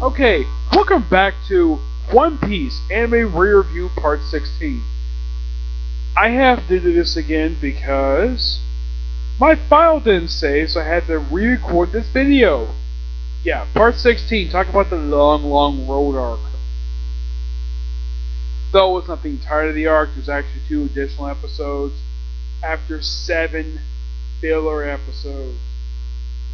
Okay, welcome back to One Piece Anime Re-Review Part 16. I have to do this again because my file didn't save, so I had to re-record this video. Yeah, Part 16, talk about the long road arc. Though I was not being tired of the arc, there's actually 2 additional episodes after 7 filler episodes.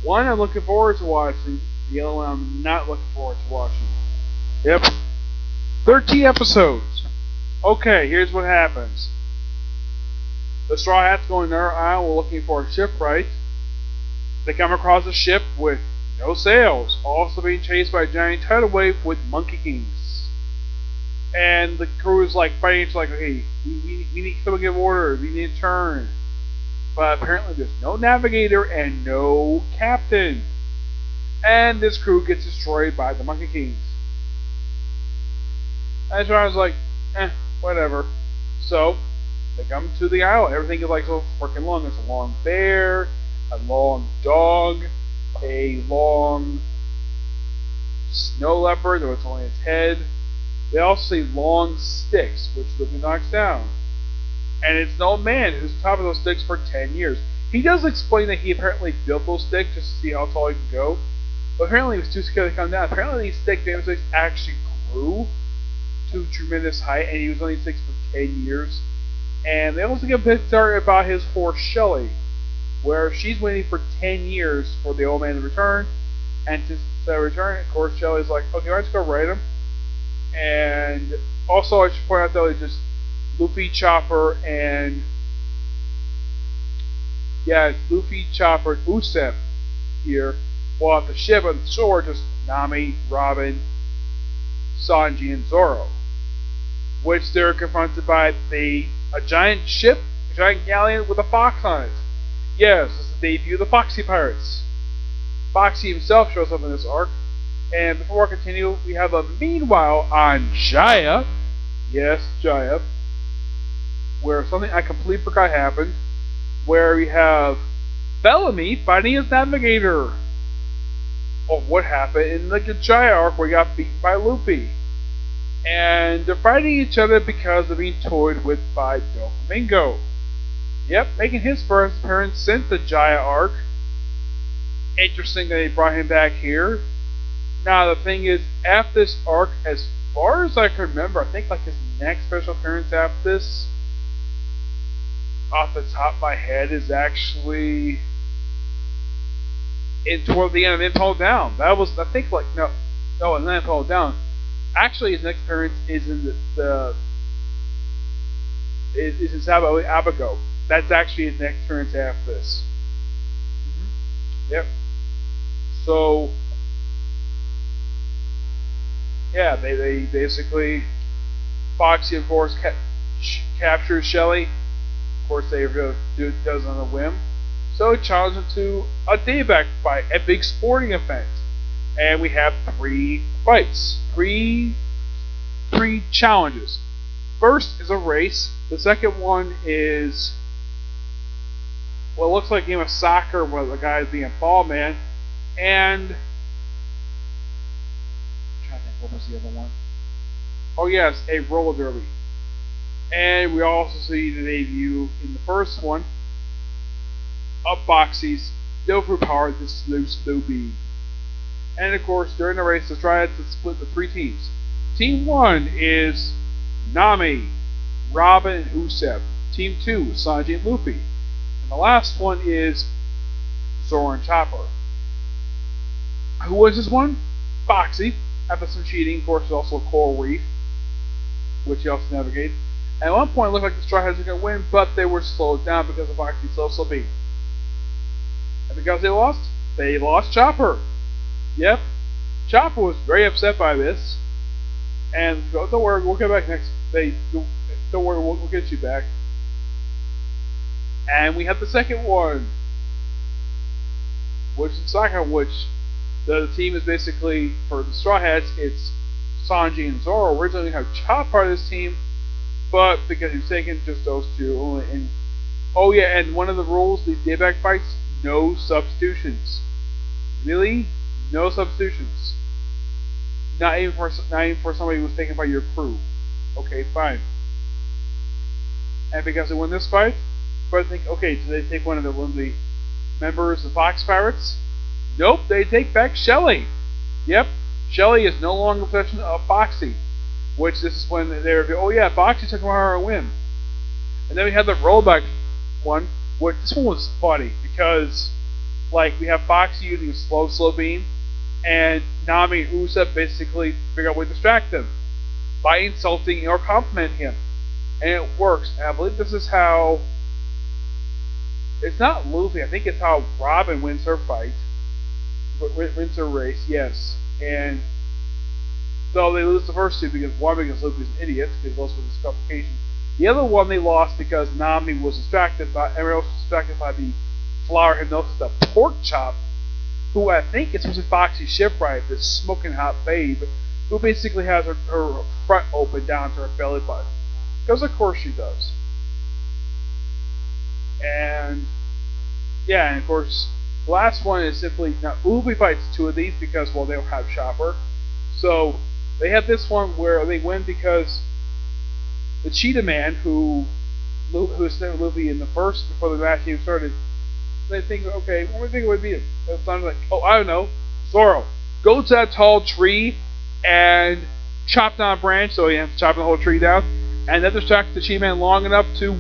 One I'm looking forward to watching, the other one I'm not looking forward to watching. Yep. 13 episodes. Okay, here's what happens. The Straw Hats go in their island looking for a shipwright. They come across a ship with no sails, also being chased by a giant tidal wave with monkey kings. And the crew is like fighting, it's like, okay, we need someone to give order, we need to turn. But apparently there's no navigator and no captain. And this crew gets destroyed by the monkey kings. And so I was like, whatever. So, they come to the island. Everything is like so freaking long. There's a long bear, a long dog, a long snow leopard, though it's only its head. They also see long sticks, which Luffy knocks down. And it's an old man who's on top of those sticks for 10 years. He does explain that he apparently built those sticks just to see how tall he can go. But apparently he was too scared to come down. Apparently these famous sticks actually grew to tremendous height, and he was only 6 for 10 years. And they also give a bit story about his horse Shelly, where she's waiting for 10 years for the old man to return. And to return, of course, Shelly's like, okay, let's go ride him. And also, I should point out though, it's just Luffy, Chopper, and it's Luffy, Chopper, and Usopp here. While at the ship on the shore, just Nami, Robin, Sanji, and Zoro. Which they're confronted by a giant ship, a giant galleon with a fox on it. Yes, this is the debut of the Foxy pirates. Foxy himself shows up in this arc. And before I continue, we have a meanwhile on Jaya. Yes, Jaya. Where something I completely forgot happened. Where we have Bellamy fighting his navigator. Of what happened in the Jaya arc where he got beaten by Luffy. And they're fighting each other because they're being toyed with by Doflamingo. Yep, making his first appearance since the Jaya arc. Interesting that they brought him back here. Now the thing is, after this arc, as far as I can remember, I think like his next special appearance after this, off the top of my head, is actually toward the end of Impel Down. That was, I think, like, no, and then Impel Down. Actually, his next appearance is in is in Sabo Abago. That's actually his next appearance after this. Yep. So, yeah, they basically, Foxy of course captures Shelly. Of course, they does on a whim. So it challenged him to a dayback fight, a big sporting event. And we have 3 fights. 3 challenges. First is a race. The second one is what looks like a game of soccer where the guy's being ball man. And I'm trying to think, what was the other one? Oh yes, a roller derby. And we also see the debut in the first one of Foxy's Silver Power, the Slow Beam. And of course, during the race, the Straw Hats split into 3 teams. Team 1 is Nami, Robin, and Usopp. Team 2 is Sanji and Luffy. And the last one is Zoro and Chopper. Who was this one? Foxy. After some cheating, of course, there's also a coral reef, which he also navigated. And at one point, it looked like the Straw Hats were going to win, but they were slowed down because of Foxy's slow beam. And because they lost Chopper. Yep, Chopper was very upset by this, and don't worry, we'll get back next. Don't worry, we'll get you back. And we have the second one, which is the second, which the team is basically for the Straw Hats. It's Sanji and Zoro. Originally, we have Chopper part of this team, but because he's taken just those 2, and oh yeah, and one of the rules these dayback fights: no substitutions. Really? No substitutions. not even for somebody who's taken by your crew. Okay, fine. And because they win this fight, but think, okay, do they take one of the members of the Fox Pirates? Nope, they take back Shelly. Yep, Shelly is no longer possession of Foxy. Which this is when they reveal, oh yeah, Foxy took her a win. And then we had the Rollback one, which this one was funny because, like, we have Foxy using a slow beam, and Nami and Usopp basically figure out a way to distract him by insulting or complimenting him. And it works. And I believe this is how, it's not Luffy, I think it's how Robin wins her fight. Wins her race, yes. And so they lose the first two because Luffy's an idiot because those were disqualifications. The other one they lost because Nami was distracted by everyone else was distracted by the flower hypnosis, the pork chop, who I think is supposed to be Foxy's shipwright, this smoking hot babe, who basically has her front open down to her belly button. Because of course she does. And yeah, and of course the last one is simply, now Ubi fights two of these because, well, they don't have Chopper. So they have this one where they win because the Cheetah Man, who was with Luffy in the first, before the match even started, they think, okay, what do we think it would be? It's not like, oh, I don't know, Zoro, go to that tall tree and chop down a branch, so he has to chop the whole tree down, and that distracts the Cheetah Man long enough to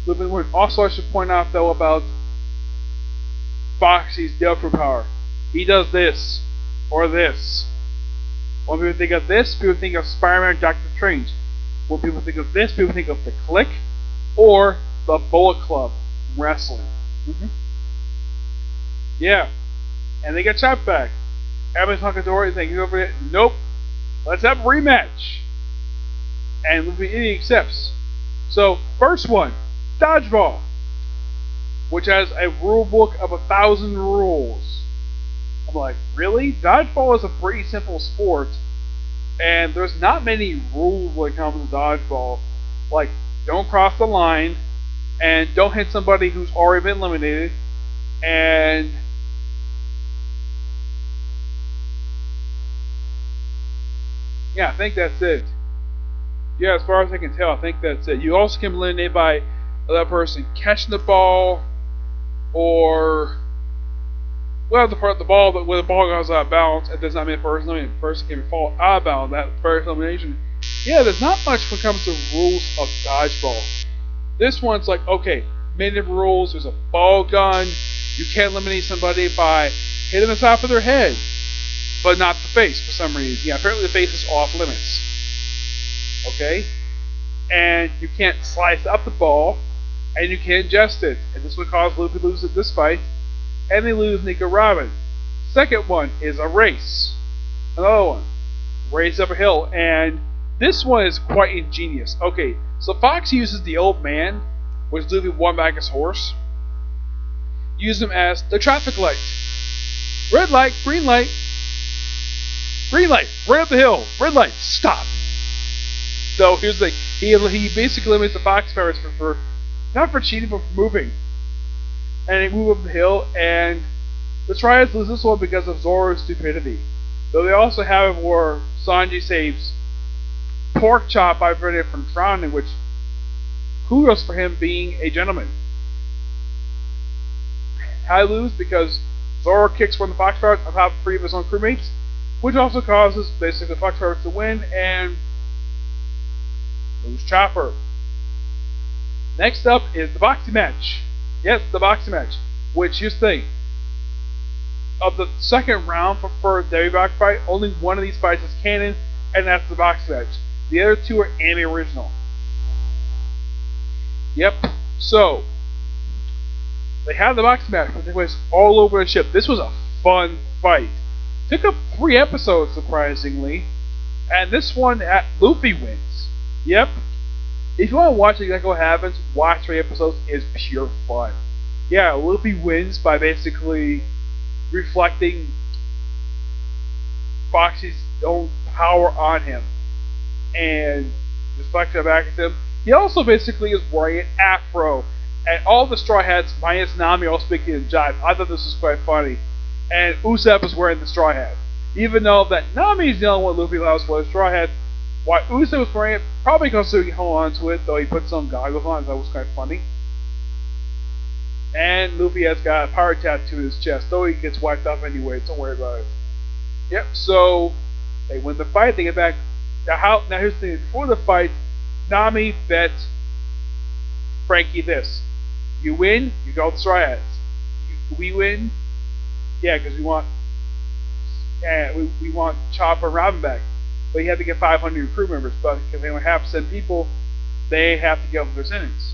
Luffy win. Also, I should point out, though, about Foxy's Delta power. He does this, or this. When people think of this, people think of Spider-Man and Doctor Strange. When people think of this, people think of the Click or the Bullet Club wrestling. Yeah. And they get chopped back. Everybody's talking to Dory thinking over it. Nope. Let's have a rematch. And Luffy accepts. So, first one, Dodgeball, which has a rule book of 1,000 rules. I'm like, really? Dodgeball is a pretty simple sport, and there's not many rules when it comes to dodgeball. Like, don't cross the line, and don't hit somebody who's already been eliminated, and yeah, I think that's it. Yeah, as far as I can tell, I think that's it. You also can be eliminated by another person catching the ball, or well, the ball when the ball goes out of bounds, it does not mean the person can fall out of bounds. That first elimination. Yeah, there's not much when it comes to rules of dodgeball. This one's like, okay, many different rules. There's a ball gun. You can't eliminate somebody by hitting the top of their head, but not the face for some reason. Yeah, apparently the face is off limits. Okay? And you can't slice up the ball, and you can't ingest it. And this would cause Luffy to lose this fight, and they lose Nico Robin. Second one is a race. Another one. Race up a hill, and this one is quite ingenious. Okay, so Fox uses the old man, which Luffy won back his horse. Use him as the traffic light. Red light, green light. Green light, right up the hill. Red light, stop. So here's the thing. He basically limits the Fox Pirates for not for cheating, but for moving. And they move up the hill, and the Triads lose this one because of Zoro's stupidity. Though they also have it where Sanji saves pork chop by preventing from drowning, which kudos for him being a gentleman. I lose because Zoro kicks one of the Fox Pirates on top of 3 of his own crewmates, which also causes basically the Fox Pirates to win and lose Chopper. Next up is the boxing match. Yes, the boxing match. Which, here's the thing. Of the second round for the box fight, only one of these fights is canon, and that's the boxing match. The other two are anime original. Yep. So, they have the boxing match, but it was all over the ship. This was a fun fight. Took up 3 episodes, surprisingly. And this one, Luffy wins. Yep. If you want to watch exactly what happens, watch 3 episodes. It's pure fun. Yeah, Luffy wins by basically reflecting Foxy's own power on him and reflecting it back at him. He also basically is wearing an afro, and all the Straw Hats minus Nami all speaking in jive. I thought this was quite funny. And Usopp is wearing the straw hat. Even though that Nami's the only one Luffy allows for the straw hat, why Usopp was wearing it, probably because he held on to it, though he put some goggles on, that was kind of funny. And Luffy has got a pirate tattoo to his chest, though he gets wiped off anyway, don't worry about it. Yep, so they win the fight, they get back. Now here's the thing, before the fight, Nami bet Frankie this. You win, you go with the Straw Hats. We win, yeah, because we want Chopper and Robin back. But you have to get 500 crew members, but if they only have 7 people, they have to give up their sentence.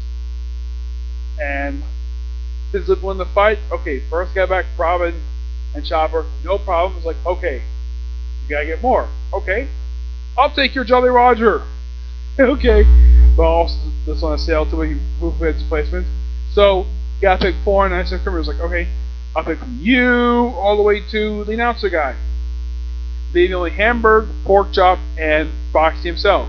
And since they've won the fight, okay, first guy back, Robin and Chopper, no problem. It's like, okay, you gotta get more. Okay, I'll take your Jolly Roger. Okay, but also this on a sale to a movement replacement. So you gotta pick 4 nice crew members. Like, okay, I'll pick from you all the way to the announcer guy. Leaving only Hamburg, Pork Chop, and Foxy himself.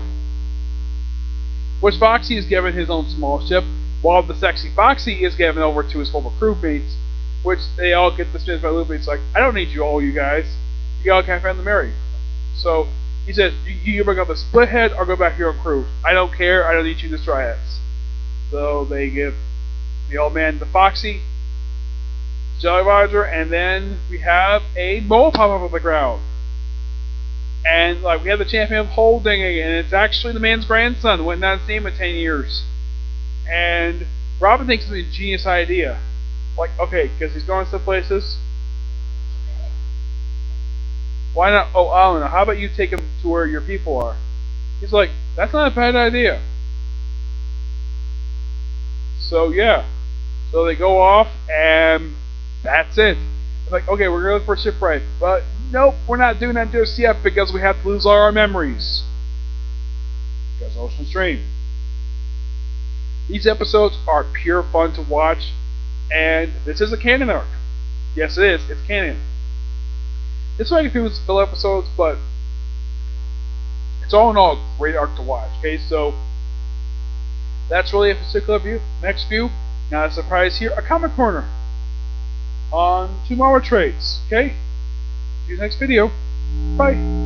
Which Foxy is given his own small ship, while the sexy Foxy is given over to his former crewmates, which they all get dismissed by Luffy. It's like, I don't need you all, you guys. You all can't find the Mary. So he says, you bring up a split head or go back to your own crew. I don't care. I don't need you to Straw Hats. So they give the old man the Foxy, Jolly Roger, and then we have a mole pop up on the ground. And like we have the champion of holding again, and it's actually the man's grandson. Went not seen him in 10 years. And Robin thinks it's a genius idea. Like, okay, because he's going some places. Why not? Oh, I don't know. How about you take him to where your people are? He's like, that's not a bad idea. So yeah, so they go off, and that's it. It's like, okay, we're gonna look for shipwreck, but nope, we're not doing that just yet because we have to lose all our memories. Because Ocean Stream. These episodes are pure fun to watch, and this is a canon arc. Yes, it is. It's canon. This might be fill episodes, but it's all in all a great arc to watch. Okay, so that's really a particular view. Next view, not a surprise here, a comic corner on tomorrow trades. Okay, see you next video. Bye.